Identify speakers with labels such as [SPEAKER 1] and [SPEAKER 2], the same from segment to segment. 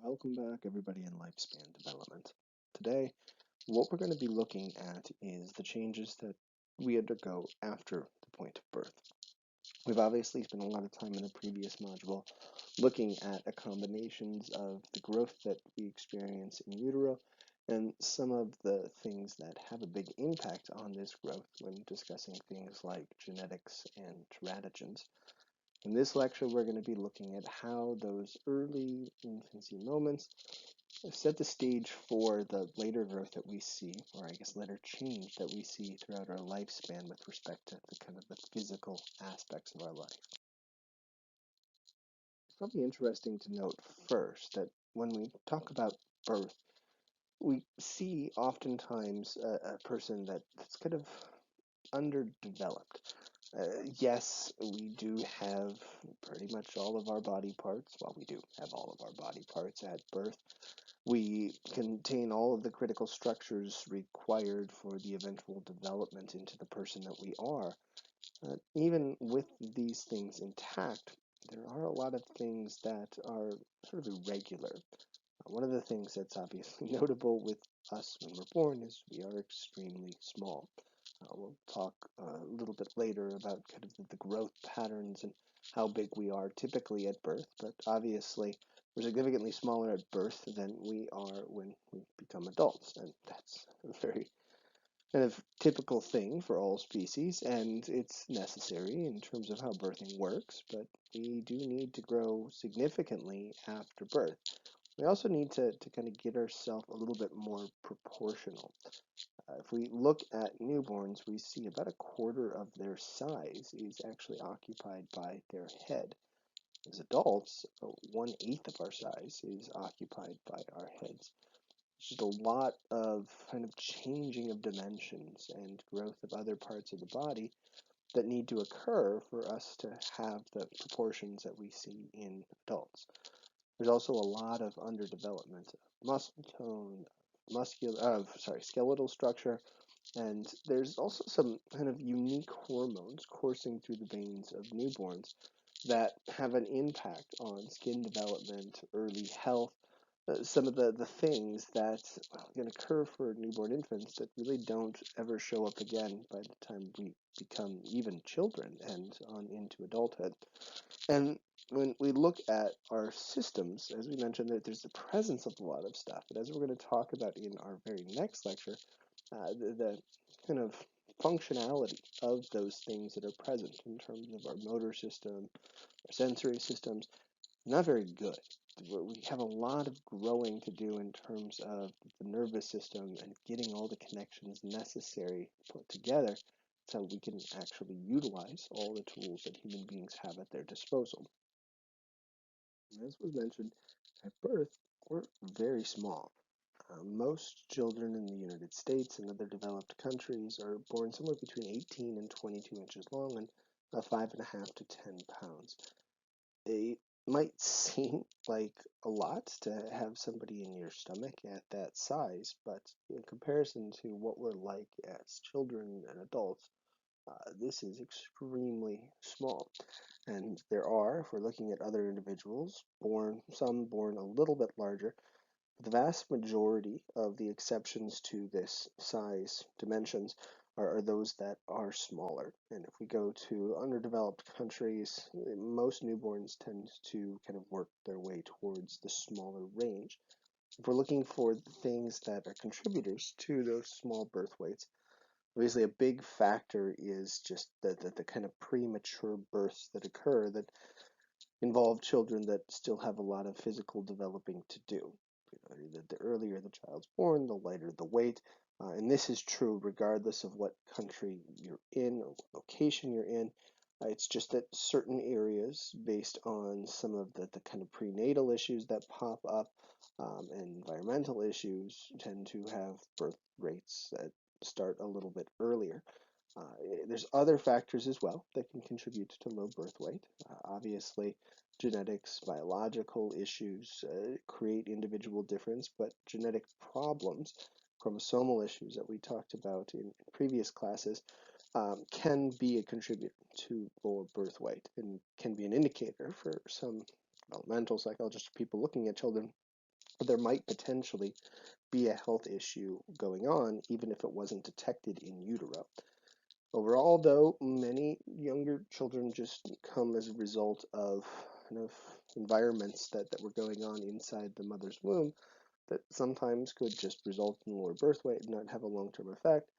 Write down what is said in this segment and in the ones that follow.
[SPEAKER 1] Welcome back, everybody, in lifespan development. Today, what we're going to be looking at is the changes that we undergo after the point of birth. We've obviously spent a lot of time in the previous module looking at combinations of the growth that we experience in utero and some of the things that have a big impact on this growth when discussing things like genetics and teratogens. In this lecture, we're going to be looking at how those early infancy moments set the stage for the later growth that we see, or I guess later change that we see throughout our lifespan with respect to the kind of the physical aspects of our life. It's probably interesting to note first that when we talk about birth, we see oftentimes a person that's kind of underdeveloped. Yes, we do have pretty much all of our body parts. Well, we do have all of our body parts at birth. We contain all of the critical structures required for the eventual development into the person that we are. Even with these things intact, there are a lot of things that are sort of irregular. One of the things that's obviously notable with us when we're born is we are extremely small. We'll talk a little bit later about kind of the growth patterns and how big we are typically at birth, but obviously we're significantly smaller at birth than we are when we become adults, and that's a very kind of typical thing for all species, and it's necessary in terms of how birthing works, but we do need to grow significantly after birth. We also need to kind of get ourselves a little bit more proportional. If we look at newborns, we see about a quarter of their size is actually occupied by their head. As adults, 1/8 of our size is occupied by our heads. It's just a lot of kind of changing of dimensions and growth of other parts of the body that need to occur for us to have the proportions that we see in adults. There's also a lot of underdevelopment of muscle tone, skeletal structure, and there's also some kind of unique hormones coursing through the veins of newborns that have an impact on skin development, early health, some of the things that can occur for newborn infants that really don't ever show up again by the time we become even children and on into adulthood. And when we look at our systems, as we mentioned, there's the presence of a lot of stuff. But as we're going to talk about in our very next lecture, the kind of functionality of those things that are present in terms of our motor system, our sensory systems, not very good. We have a lot of growing to do in terms of the nervous system and getting all the connections necessary put together so we can actually utilize all the tools that human beings have at their disposal. As was mentioned, at birth, we're very small. Most children in the United States and other developed countries are born somewhere between 18 and 22 inches long and 5.5 to 10 pounds. It might seem like a lot to have somebody in your stomach at that size, but in comparison to what we're like as children and adults, this is extremely small. And there are, if we're looking at other individuals, some born a little bit larger. The vast majority of the exceptions to this size dimensions are those that are smaller. And if we go to underdeveloped countries, most newborns tend to kind of work their way towards the smaller range. If we're looking for things that are contributors to those small birth weights, obviously a big factor is just the kind of premature births that occur that involve children that still have a lot of physical developing to do. The earlier the child's born, the lighter the weight. And this is true regardless of what country you're in or what location you're in. It's just that certain areas, based on some of the kind of prenatal issues that pop up and environmental issues, tend to have birth rates that start a little bit earlier. There's other factors as well that can contribute to low birth weight. Obviously, genetics, biological issues create individual difference, but genetic problems, chromosomal issues that we talked about in previous classes, can be a contributor to lower birth weight and can be an indicator for some developmental psychologists, people looking at children there might potentially be a health issue going on, even if it wasn't detected in utero. Overall, though, many younger children just come as a result of kind of environments that were going on inside the mother's womb that sometimes could just result in lower birth weight and not have a long-term effect.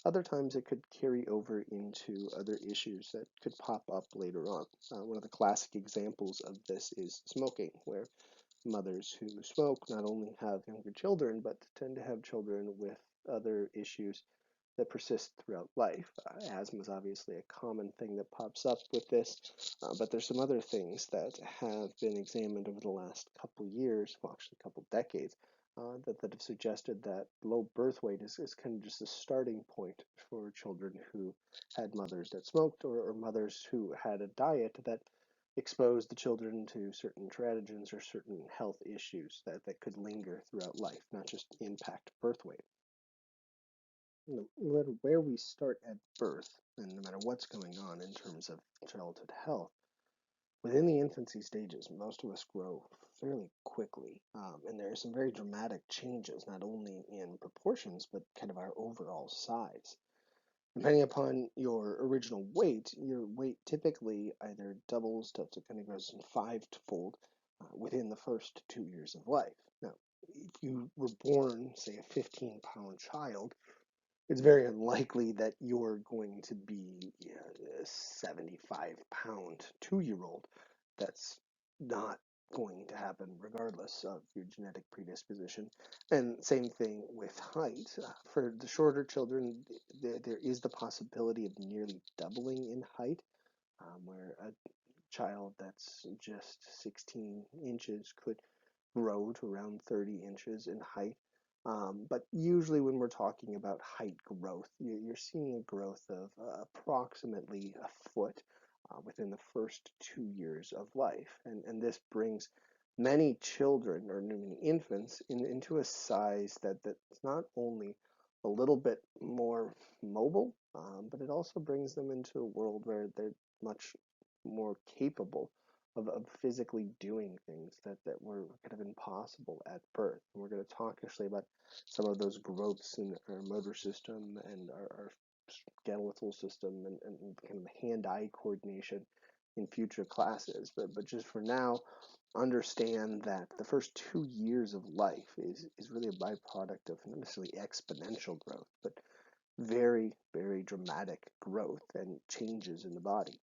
[SPEAKER 1] Other times it could carry over into other issues that could pop up later on. One of the classic examples of this is smoking, where mothers who smoke not only have younger children, but tend to have children with other issues that persist throughout life. Asthma is obviously a common thing that pops up with this, but there's some other things that have been examined over the last couple years, well, actually a couple decades, that have suggested that low birth weight is kind of just a starting point for children who had mothers that smoked, or mothers who had a diet that exposed the children to certain tragedies or certain health issues that could linger throughout life, not just impact birth weight. No matter where we start at birth, and no matter what's going on in terms of childhood health, within the infancy stages, most of us grow fairly quickly. And there are some very dramatic changes, not only in proportions, but kind of our overall size. Depending upon your original weight, your weight typically either doubles to kind of goes five-fold within the first 2 years of life. Now, if you were born, say, a 15-pound child, it's very unlikely that you're going to be a 75-pound 2-year old. That's not going to happen regardless of your genetic predisposition. And same thing with height. For the shorter children, there is the possibility of nearly doubling in height, where a child that's just 16 inches could grow to around 30 inches in height. But usually, when we're talking about height growth, you're seeing a growth of approximately a foot within the first 2 years of life. And this brings many children or many infants into a size that's not only a little bit more mobile, but it also brings them into a world where they're much more capable of physically doing things that were kind of impossible at birth. And we're going to talk actually about some of those growths in our motor system and our skeletal system and kind of hand-eye coordination in future classes. But just for now, understand that the first 2 years of life is really a byproduct of not necessarily exponential growth, but very, very dramatic growth and changes in the body.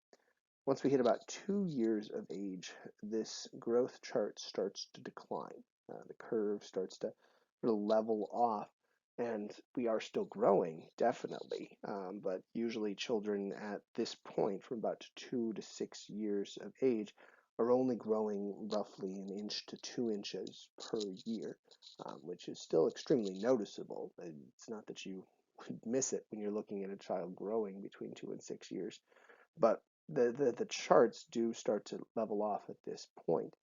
[SPEAKER 1] Once we hit about 2 years of age, this growth chart starts to decline. The curve starts to sort of level off, and we are still growing, definitely. But usually, children at this point, from about 2 to 6 years of age, are only growing roughly an inch to 2 inches per year, which is still extremely noticeable. It's not that you would miss it when you're looking at a child growing between 2 and 6 years, but the charts do start to level off at this point.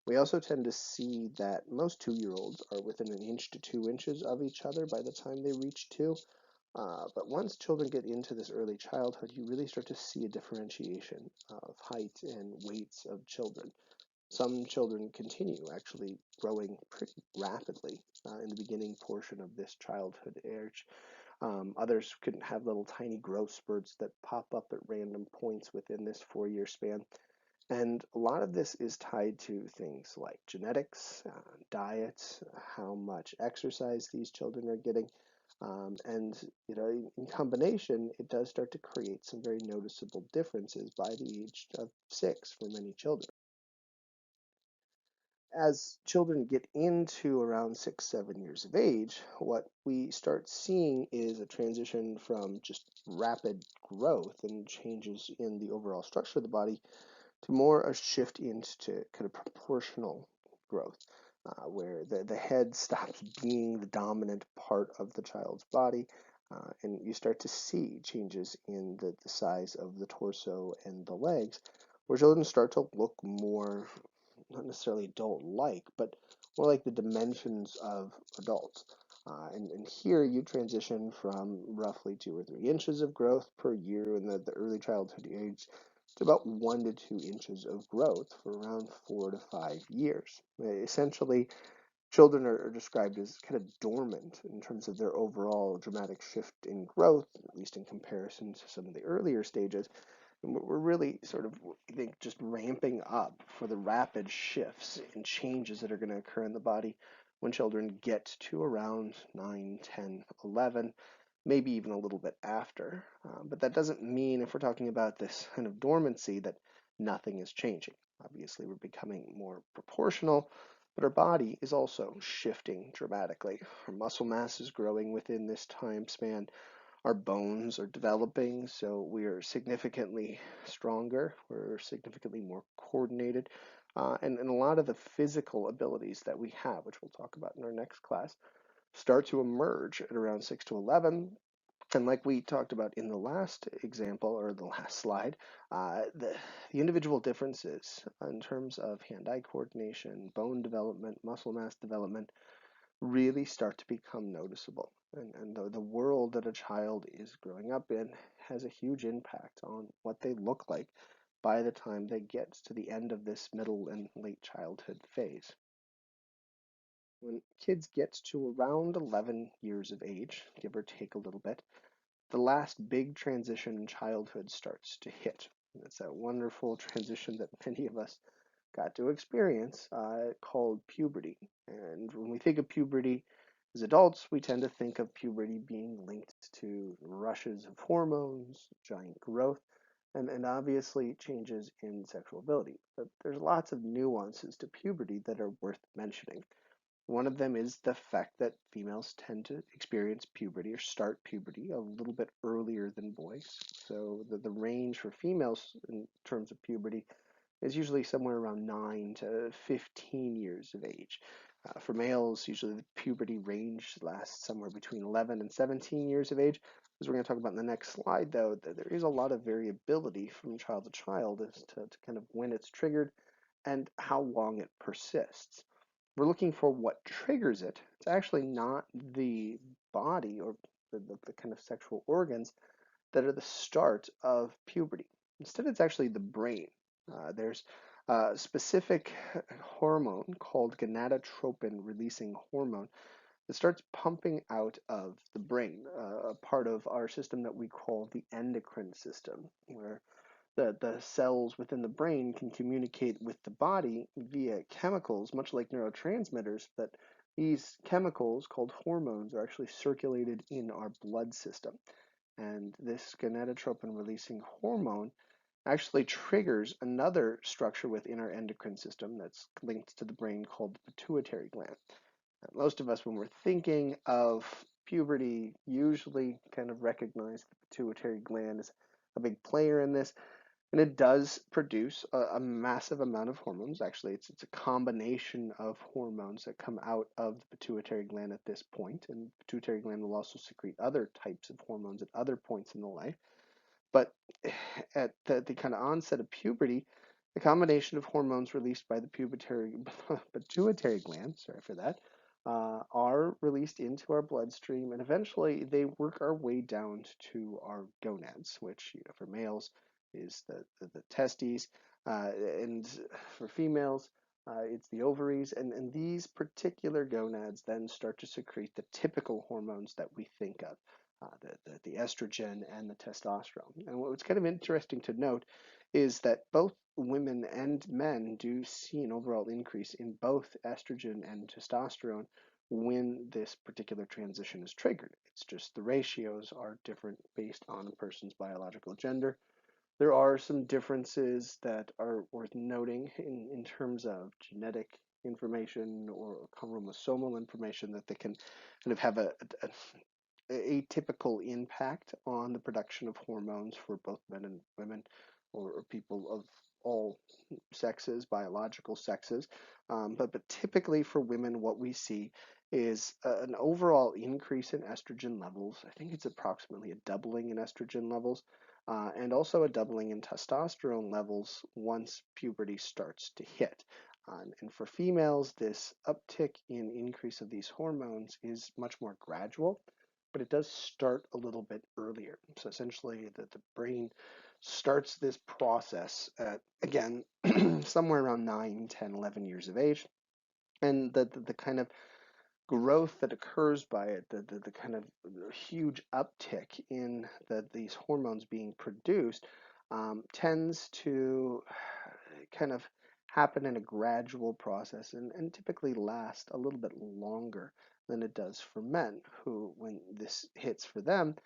[SPEAKER 1] We also tend to see that most 2-year-olds are within an inch to 2 inches of each other by the time they reach two. But once children get into this early childhood, you really start to see a differentiation of height and weights of children. Some children continue actually growing pretty rapidly in the beginning portion of this childhood age. Others could have little tiny growth spurts that pop up at random points within this 4-year span. And a lot of this is tied to things like genetics, diet, how much exercise these children are getting. And, in combination, it does start to create some very noticeable differences by the age of 6 for many children. As children get into around 6, 7 years of age, what we start seeing is a transition from just rapid growth and changes in the overall structure of the body to more a shift into kind of proportional growth, where the head stops being the dominant part of the child's body, and you start to see changes in the size of the torso and the legs, where children start to look more, not necessarily adult-like, but more like the dimensions of adults. And here you transition from roughly 2 or 3 inches of growth per year in the early childhood age to about 1 to 2 inches of growth for around 4 to 5 years. Essentially, Children are described as kind of dormant in terms of their overall dramatic shift in growth, at least in comparison to some of the earlier stages. And we're really sort of, I think, just ramping up for the rapid shifts and changes that are going to occur in the body when children get to around 9, 10, 11, maybe even a little bit after. But that doesn't mean, if we're talking about this kind of dormancy, that nothing is changing. Obviously, we're becoming more proportional, but our body is also shifting dramatically. Our muscle mass is growing within this time span. Our bones are developing, so we are significantly stronger. We're significantly more coordinated. And a lot of the physical abilities that we have, which we'll talk about in our next class, start to emerge at around 6 to 11. And like we talked about in the last example or the last slide, the individual differences in terms of hand-eye coordination, bone development, muscle mass development really start to become noticeable. And the world that a child is growing up in has a huge impact on what they look like by the time they get to the end of this middle and late childhood phase. When kids get to around 11 years of age, give or take a little bit, the last big transition in childhood starts to hit. And it's that wonderful transition that many of us got to experience called puberty. And when we think of puberty as adults, we tend to think of puberty being linked to rushes of hormones, giant growth, and obviously changes in sexual ability. But there's lots of nuances to puberty that are worth mentioning. One of them is the fact that females tend to experience puberty or start puberty a little bit earlier than boys. So the range for females in terms of puberty is usually somewhere around 9 to 15 years of age. For males, usually the puberty range lasts somewhere between 11 and 17 years of age. As we're going to talk about in the next slide, though, there is a lot of variability from child to child as to kind of when it's triggered and how long it persists. We're looking for what triggers it. It's actually not the body or the kind of sexual organs that are the start of puberty. Instead, it's actually the brain. There's a specific hormone called gonadotropin releasing hormone that starts pumping out of the brain, a part of our system that we call the endocrine system, where the cells within the brain can communicate with the body via chemicals, much like neurotransmitters, but these chemicals, called hormones, are actually circulated in our blood system. And this gonadotropin releasing hormone actually triggers another structure within our endocrine system that's linked to the brain called the pituitary gland. Most of us, when we're thinking of puberty, usually kind of recognize the pituitary gland as a big player in this. And it does produce a massive amount of hormones. Actually, it's a combination of hormones that come out of the pituitary gland at this point. And the pituitary gland will also secrete other types of hormones at other points in the life. But at the kind of onset of puberty, the combination of hormones released by the pituitary gland, sorry for that, are released into our bloodstream, and eventually they work our way down to our gonads, which, for males is the testes, and for females, it's the ovaries, and these particular gonads then start to secrete the typical hormones that we think of, the estrogen and the testosterone. And what's kind of interesting to note is that both women and men do see an overall increase in both estrogen and testosterone when this particular transition is triggered. It's just the ratios are different based on a person's biological gender. There are some differences that are worth noting in terms of genetic information or chromosomal information that they can kind of have a atypical impact on the production of hormones for both men and women, or people of all sexes, biological sexes. But typically for women, what we see is an overall increase in estrogen levels. I think it's approximately a doubling in estrogen levels, and also a doubling in testosterone levels once puberty starts to hit. And for females, this uptick in increase of these hormones is much more gradual, but it does start a little bit earlier. So essentially, the brain starts this process at, again, somewhere around 9, 10, 11 years of age. And the kind of growth that occurs by it, the kind of huge uptick in these hormones being produced, tends to kind of happen in a gradual process and typically last a little bit longer than it does for men, who, when this hits for them,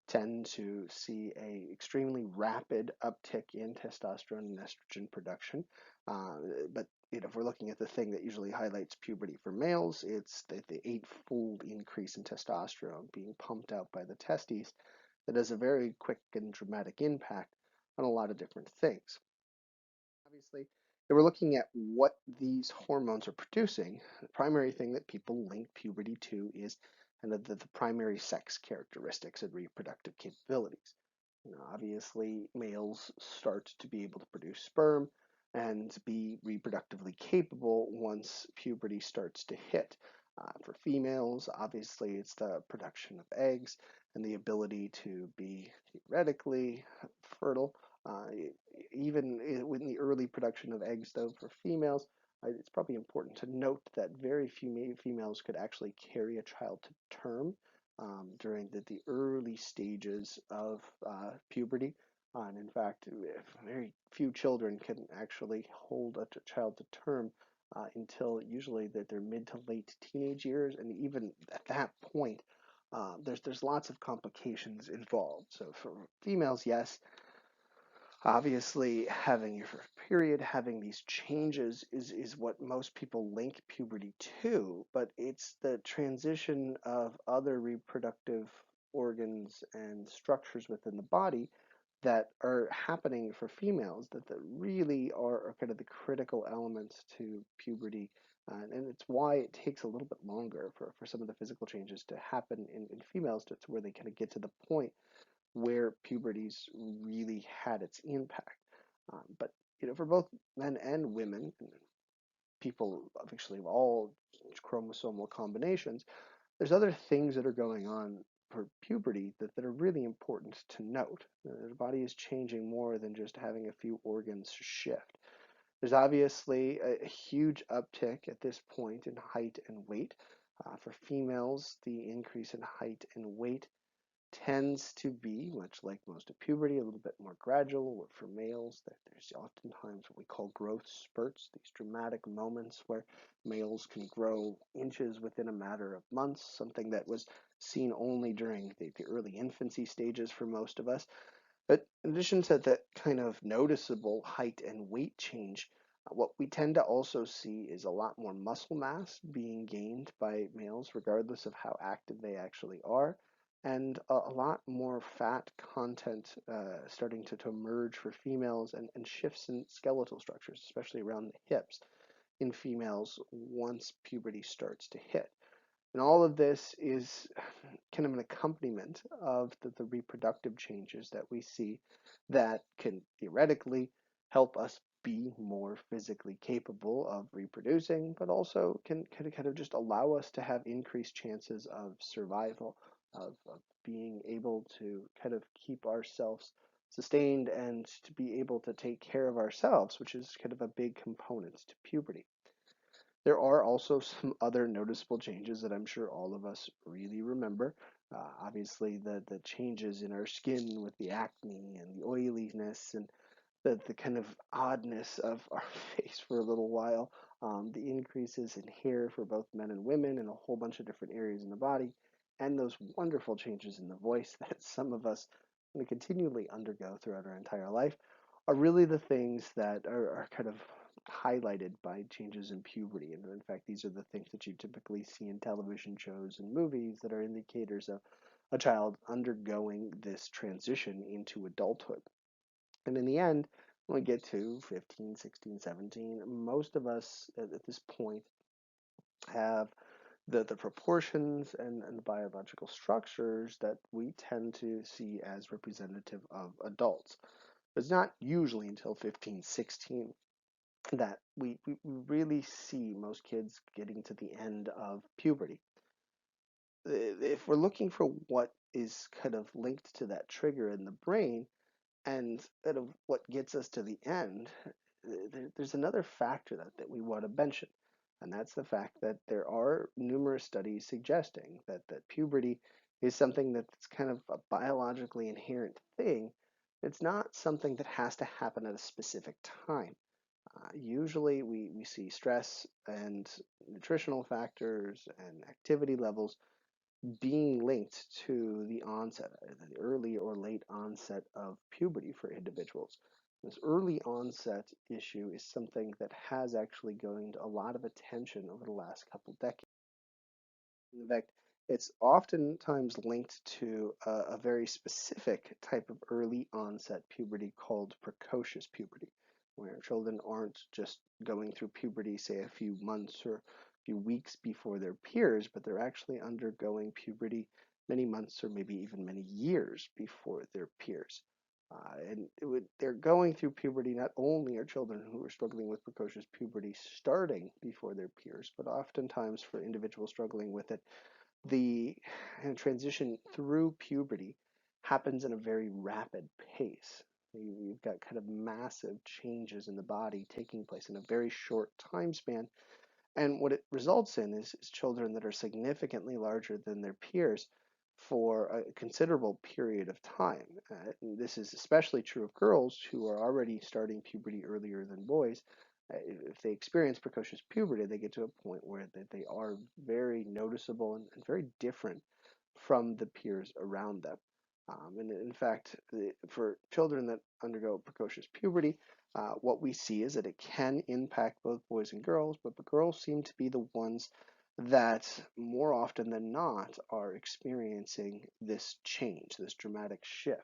[SPEAKER 1] tend to see a extremely rapid uptick in testosterone and estrogen production. Uh, but if we're looking at the thing that usually highlights puberty for males, it's the eightfold increase in testosterone being pumped out by the testes that has a very quick and dramatic impact on a lot of different things. Obviously, if we're looking at what these hormones are producing, the primary thing that people link puberty to is kind of the primary sex characteristics and reproductive capabilities. Obviously, males start to be able to produce sperm and be reproductively capable once puberty starts to hit. For females, obviously, it's the production of eggs and the ability to be theoretically fertile. Even in the early production of eggs, though, for females, it's probably important to note that very few females could actually carry a child to term during the early stages of puberty. And in fact, very few children can actually hold a child to term until usually that their mid to late teenage years, and even at that point, there's lots of complications involved. So for females, yes, obviously having your first period, having these changes is what most people link puberty to, but it's the transition of other reproductive organs and structures within the body that are happening for females that really are kind of the critical elements to puberty. And it's why it takes a little bit longer for some of the physical changes to happen in females to where they kind of get to the point where puberty's really had its impact. But for both men and women, people actually of all chromosomal combinations, there's other things that are going on for puberty that are really important to note. The body is changing more than just having a few organs shift. There's obviously a huge uptick at this point in height and weight. For females, the increase in height and weight tends to be, much like most of puberty, a little bit more gradual. Where for males, there's oftentimes what we call growth spurts, these dramatic moments where males can grow inches within a matter of months, something that was seen only during the early infancy stages for most of us. But in addition to that kind of noticeable height and weight change, what we tend to also see is a lot more muscle mass being gained by males, regardless of how active they actually are, and a lot more fat content starting to emerge for females, and shifts in skeletal structures, especially around the hips in females once puberty starts to hit. And all of this is kind of an accompaniment of the reproductive changes that we see that can theoretically help us be more physically capable of reproducing, but also can kind of just allow us to have increased chances of survival, of being able to kind of keep ourselves sustained and to be able to take care of ourselves, which is kind of a big component to puberty. There are also some other noticeable changes that I'm sure all of us really remember. Obviously, the changes in our skin with the acne and the oiliness and the kind of oddness of our face for a little while, the increases in hair for both men and women in a whole bunch of different areas in the body, and those wonderful changes in the voice that some of us continually undergo throughout our entire life are really the things that are kind of highlighted by changes in puberty. And in fact, these are the things that you typically see in television shows and movies that are indicators of a child undergoing this transition into adulthood. And in the end, when we get to 15, 16, 17, most of us at this point have the proportions and the biological structures that we tend to see as representative of adults. It's not usually until 15, 16 that we really see most kids getting to the end of puberty. If we're looking for what is kind of linked to that trigger in the brain and kind of what gets us to the end, there's another factor that we want to mention. And that's the fact that there are numerous studies suggesting that puberty is something that's kind of a biologically inherent thing. It's not something that has to happen at a specific time. Usually, we see stress and nutritional factors and activity levels being linked to the onset, the early or late onset of puberty for individuals. This early onset issue is something that has actually gained a lot of attention over the last couple decades. In fact, it's oftentimes linked to a very specific type of early onset puberty called precocious puberty, where children aren't just going through puberty, say, a few months or a few weeks before their peers, but they're actually undergoing puberty many months or maybe even many years before their peers. They're going through puberty. Not only are children who are struggling with precocious puberty starting before their peers, but oftentimes for individuals struggling with it, the transition through puberty happens in a very rapid pace. You've got kind of massive changes in the body taking place in a very short time span. And what it results in is children that are significantly larger than their peers for a considerable period of time. This is especially true of girls who are already starting puberty earlier than boys. If they experience precocious puberty, they get to a point where they are very noticeable and very different from the peers around them. And in fact, for children that undergo precocious puberty, what we see is that it can impact both boys and girls, but the girls seem to be the ones that more often than not are experiencing this change, this dramatic shift.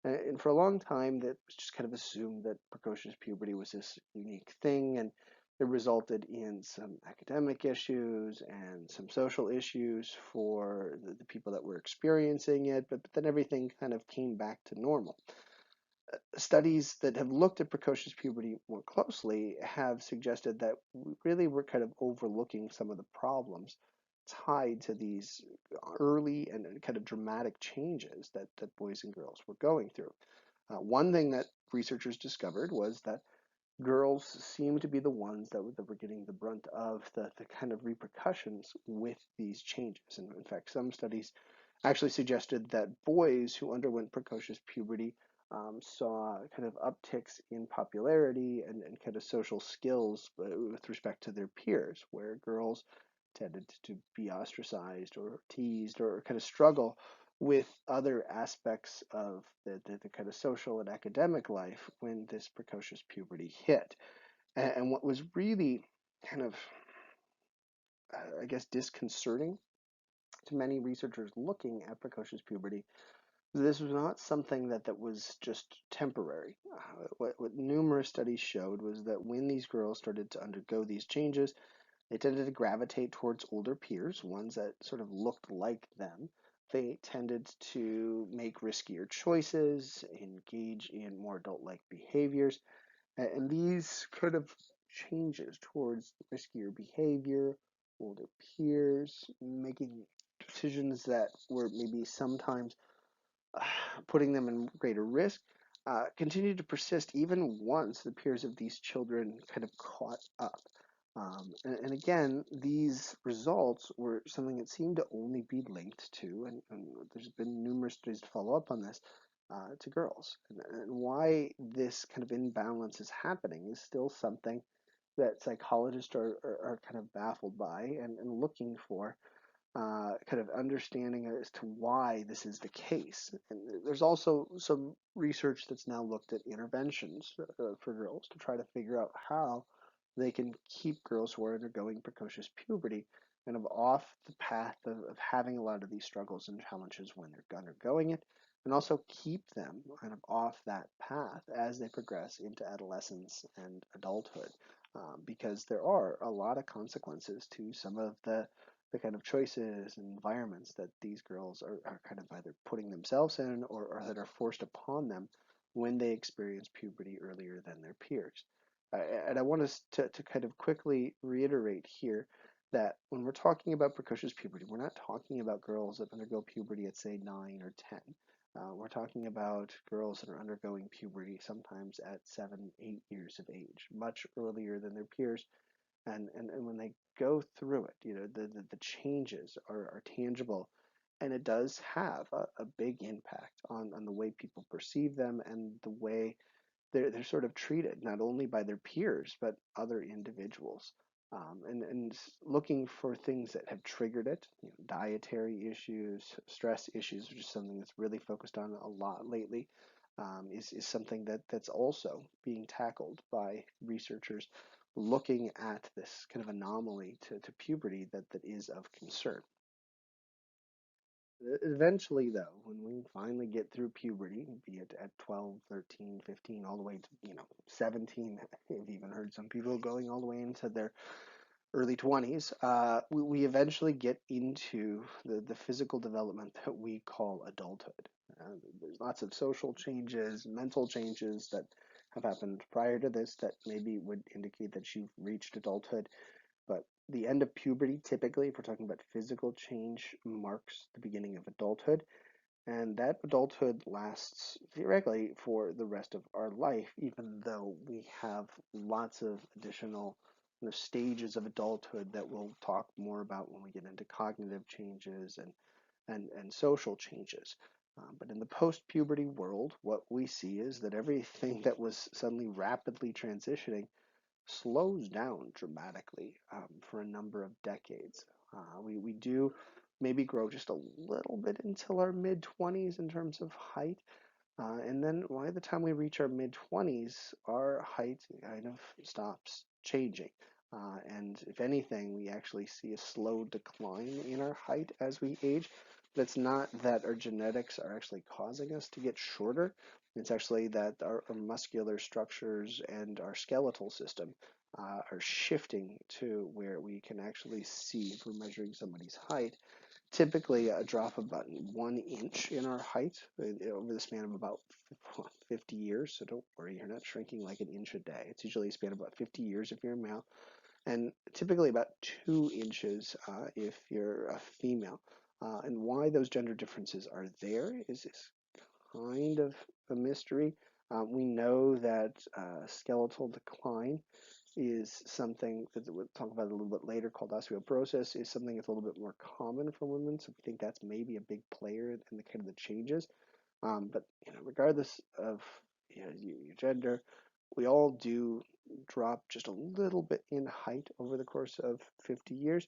[SPEAKER 1] And for a long time, that was just kind of assumed that precocious puberty was this unique thing, and it resulted in some academic issues and some social issues for the people that were experiencing it, but then everything kind of came back to normal. Studies that have looked at precocious puberty more closely have suggested that we really were kind of overlooking some of the problems tied to these early and kind of dramatic changes that boys and girls were going through. One thing that researchers discovered was that girls seem to be the ones that were getting the brunt of the kind of repercussions with these changes. And in fact, some studies actually suggested that boys who underwent precocious puberty saw kind of upticks in popularity and kind of social skills with respect to their peers, where girls tended to be ostracized or teased or kind of struggle with other aspects of the kind of social and academic life when this precocious puberty hit. And what was really kind of, I guess, disconcerting to many researchers looking at precocious puberty, this was not something that was just temporary. What numerous studies showed was that when these girls started to undergo these changes, they tended to gravitate towards older peers, ones that sort of looked like them. They tended to make riskier choices, engage in more adult like behaviors, and these kind of changes towards riskier behavior, older peers, making decisions that were maybe sometimes putting them in greater risk, continued to persist even once the peers of these children kind of caught up. And again, these results were something that seemed to only be linked to, and there's been numerous studies to follow up on this, to girls. And why this kind of imbalance is happening is still something that psychologists are kind of baffled by and looking for kind of understanding as to why this is the case. And there's also some research that's now looked at interventions for girls to try to figure out how they can keep girls who are undergoing precocious puberty kind of off the path of having a lot of these struggles and challenges when they're undergoing it, and also keep them kind of off that path as they progress into adolescence and adulthood. Because there are a lot of consequences to some of the kind of choices and environments that these girls are kind of either putting themselves in or that are forced upon them when they experience puberty earlier than their peers. And I want us to kind of quickly reiterate here that when we're talking about precocious puberty, we're not talking about girls that undergo puberty at, say, 9 or 10. We're talking about girls that are undergoing puberty sometimes at 7, 8 years of age, much earlier than their peers, And when they go through it, the changes are tangible, and it does have a big impact on the way people perceive them and the way they're sort of treated not only by their peers but other individuals. And looking for things that have triggered it, dietary issues, stress issues, which is something that's really focused on a lot lately, is something that's also being tackled by researchers looking at this kind of anomaly to puberty that is of concern. Eventually, though, when we finally get through puberty, be it at 12, 13, 15, all the way to, 17, I've even heard some people going all the way into their early 20s, we eventually get into the physical development that we call adulthood. There's lots of social changes, mental changes that have happened prior to this that maybe would indicate that you've reached adulthood. But the end of puberty, typically, if we're talking about physical change, marks the beginning of adulthood. And that adulthood lasts theoretically for the rest of our life, even though we have lots of additional stages of adulthood that we'll talk more about when we get into cognitive changes and social changes. But in the post puberty world, what we see is that everything that was suddenly rapidly transitioning slows down dramatically for a number of decades. We do maybe grow just a little bit until our mid 20s in terms of height. And then by the time we reach our mid 20s, our height kind of stops changing. And if anything, we actually see a slow decline in our height as we age. But it's not that our genetics are actually causing us to get shorter. It's actually that our muscular structures and our skeletal system are shifting to where we can actually see, if we're measuring somebody's height, typically a drop of about 1 inch in our height over the span of about 50 years. So don't worry, you're not shrinking like an inch a day. It's usually a span of about 50 years if you're a male, and typically about 2 inches if you're a female. And why those gender differences are there is kind of a mystery. We know that skeletal decline is something that we'll talk about a little bit later, called osteoporosis, is something that's a little bit more common for women. So we think that's maybe a big player in the kind of the changes. But regardless of your gender, we all do drop just a little bit in height over the course of 50 years.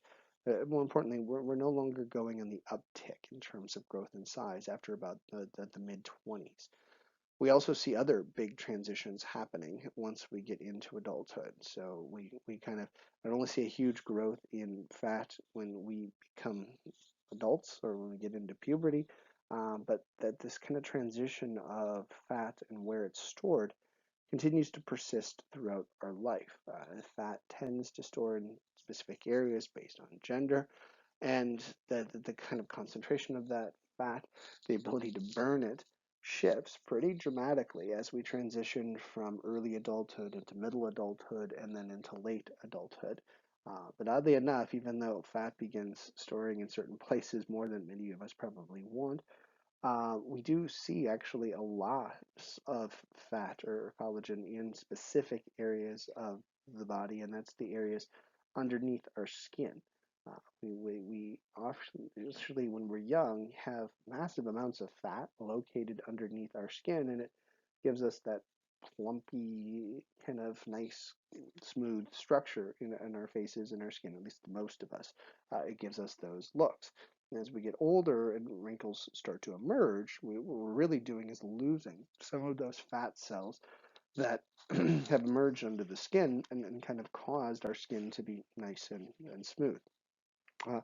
[SPEAKER 1] More importantly, we're no longer going on the uptick in terms of growth and size after about the mid 20s. We also see other big transitions happening once we get into adulthood. So we kind of not only see a huge growth in fat when we become adults or when we get into puberty, but that this kind of transition of fat and where it's stored continues to persist throughout our life. Fat tends to store in specific areas based on gender, and the kind of concentration of that fat, the ability to burn it, shifts pretty dramatically as we transition from early adulthood into middle adulthood and then into late adulthood. But oddly enough, even though fat begins storing in certain places more than many of us probably want, we do see actually a lot of fat or collagen in specific areas of the body, and that's the areas underneath our skin. We often, especially when we're young, have massive amounts of fat located underneath our skin, and it gives us that plumpy, kind of nice, smooth structure in our faces and our skin, at least most of us. It gives us those looks. And as we get older and wrinkles start to emerge, what we're really doing is losing some of those fat cells that have emerged under the skin and kind of caused our skin to be nice and smooth. Uh,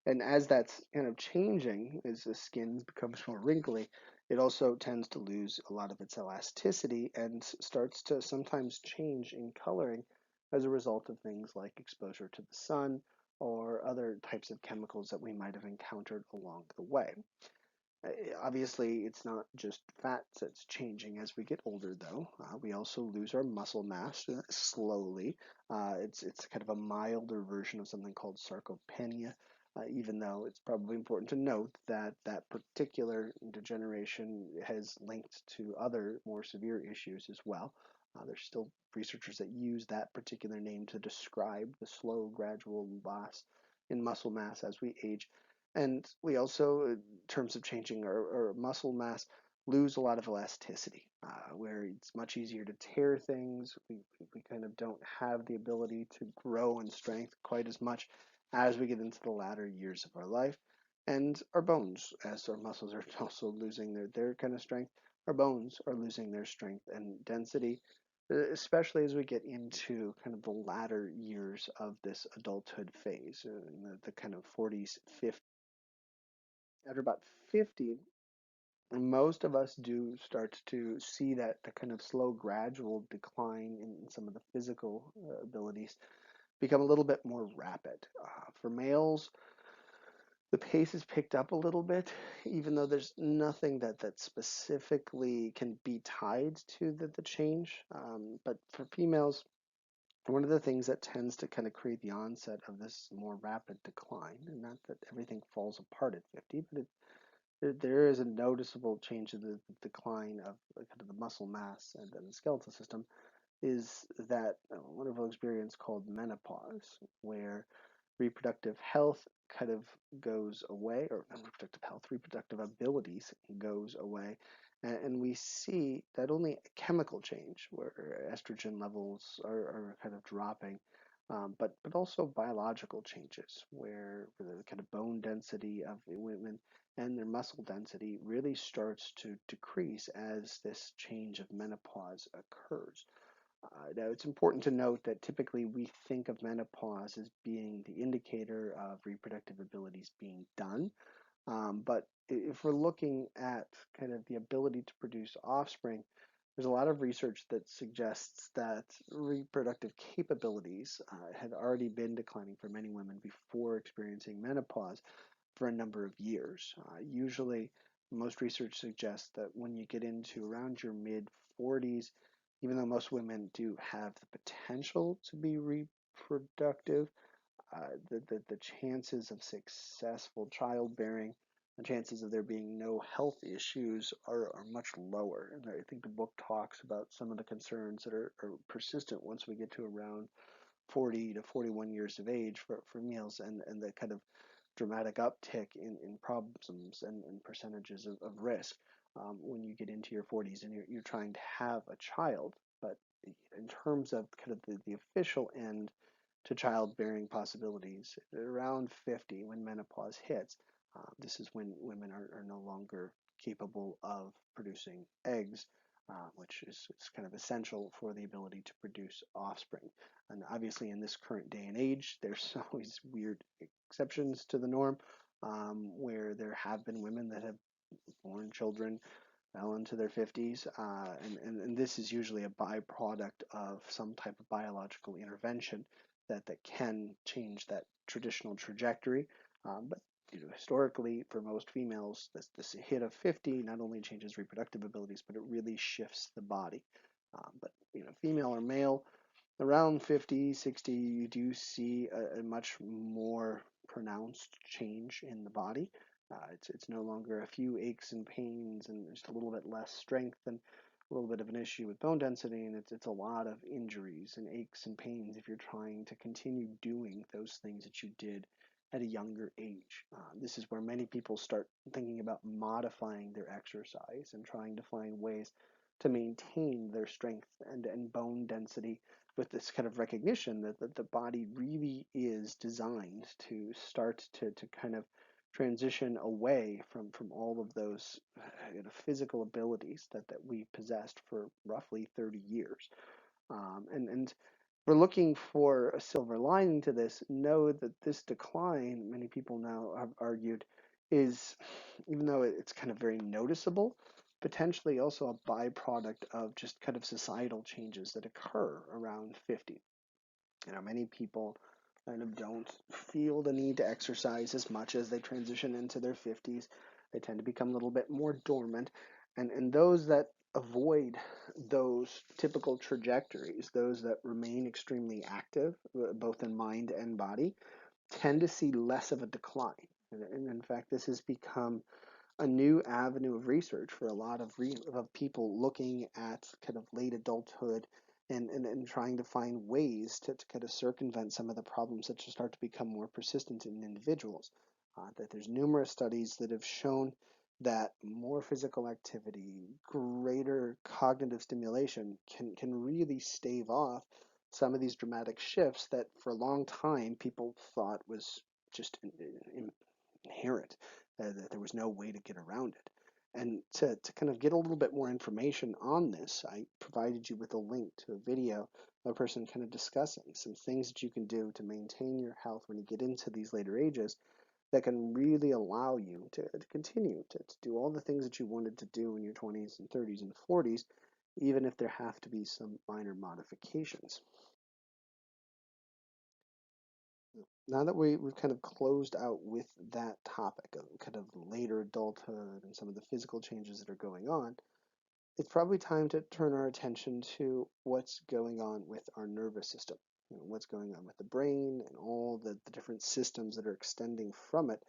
[SPEAKER 1] and as that's kind of changing, as the skin becomes more wrinkly, it also tends to lose a lot of its elasticity and starts to sometimes change in coloring as a result of things like exposure to the sun or other types of chemicals that we might have encountered along the way. Obviously, it's not just fat that's changing as we get older, though. We also lose our muscle mass slowly. It's kind of a milder version of something called sarcopenia, even though it's probably important to note that that particular degeneration has linked to other more severe issues as well. There's still researchers that use that particular name to describe the slow, gradual loss in muscle mass as we age. And we also, in terms of changing our muscle mass, lose a lot of elasticity, where it's much easier to tear things. We kind of don't have the ability to grow in strength quite as much as we get into the latter years of our life. And our bones, as our muscles are also losing their kind of strength, our bones are losing their strength and density, especially as we get into kind of the latter years of this adulthood phase, in the kind of 40s, 50s. After about 50, most of us do start to see that the kind of slow, gradual decline in some of the physical abilities become a little bit more rapid. For males, the pace is picked up a little bit, even though there's nothing that specifically can be tied to the change. But for females, one of the things that tends to kind of create the onset of this more rapid decline, and not that everything falls apart at 50, but there is a noticeable change in the decline of kind of the muscle mass and then the skeletal system, is that wonderful experience called menopause, where reproductive health kind of goes away, or not reproductive health, reproductive abilities goes away. And we see not only a chemical change where estrogen levels are kind of dropping, but also biological changes where the kind of bone density of women and their muscle density really starts to decrease as this change of menopause occurs. Now, it's important to note that typically we think of menopause as being the indicator of reproductive abilities being done. But if we're looking at kind of the ability to produce offspring, there's a lot of research that suggests that reproductive capabilities had already been declining for many women before experiencing menopause for a number of years. Usually, most research suggests that when you get into around your mid 40s, even though most women do have the potential to be reproductive, the chances of successful childbearing, the chances of there being no health issues are much lower. And I think the book talks about some of the concerns that are persistent once we get to around 40 to 41 years of age for males, and the kind of dramatic uptick in problems and percentages of risk when you get into your 40s and you're trying to have a child. But in terms of kind of the official end to childbearing possibilities, around 50, when menopause hits, this is when women are no longer capable of producing eggs, which is kind of essential for the ability to produce offspring. And obviously, in this current day and age, there's always weird exceptions to the norm, where there have been women that have born children well into their 50s, and this is usually a byproduct of some type of biological intervention that can change that traditional trajectory. But historically, for most females, this hit of 50 not only changes reproductive abilities, but it really shifts the body. But female or male, around 50, 60, you do see a much more pronounced change in the body. It's no longer a few aches and pains and just a little bit less strength and a little bit of an issue with bone density, and it's a lot of injuries and aches and pains if you're trying to continue doing those things that you did at a younger age. This is where many people start thinking about modifying their exercise and trying to find ways to maintain their strength and bone density, with this kind of recognition that the body really is designed to start to kind of transition away from all of those physical abilities that we possessed for roughly 30 years. And we're looking for a silver lining to this. Know that this decline, many people now have argued, is, even though it's kind of very noticeable, potentially also a byproduct of just kind of societal changes that occur around 50. Many people kind of don't feel the need to exercise as much as they transition into their 50s. They tend to become a little bit more dormant. And those that avoid those typical trajectories, those that remain extremely active, both in mind and body, tend to see less of a decline. And in fact, this has become a new avenue of research for a lot of people looking at kind of late adulthood and trying to find ways to kind of circumvent some of the problems that just start to become more persistent in individuals. That there's numerous studies that have shown that more physical activity, greater cognitive stimulation can really stave off some of these dramatic shifts that for a long time people thought was just inherent, that there was no way to get around it. And to kind of get a little bit more information on this, I provided you with a link to a video of a person kind of discussing some things that you can do to maintain your health when you get into these later ages that can really allow you to continue to do all the things that you wanted to do in your 20s and 30s and 40s, even if there have to be some minor modifications. Now that we've kind of closed out with that topic of kind of later adulthood and some of the physical changes that are going on, it's probably time to turn our attention to what's going on with our nervous system. What's going on with the brain and all the different systems that are extending from it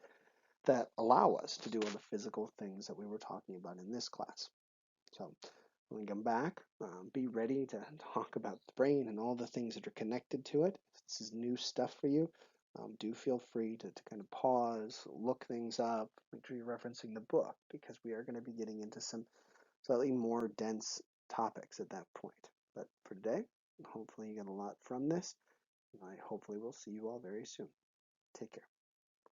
[SPEAKER 1] that allow us to do all the physical things that we were talking about in this class. So when we come back, be ready to talk about the brain and all the things that are connected to it. If this is new stuff for you, do feel free to kind of pause, look things up, make sure you're referencing the book, because we are going to be getting into some slightly more dense topics at that point. But for today, hopefully you get a lot from this. I hopefully will see you all very soon. Take care.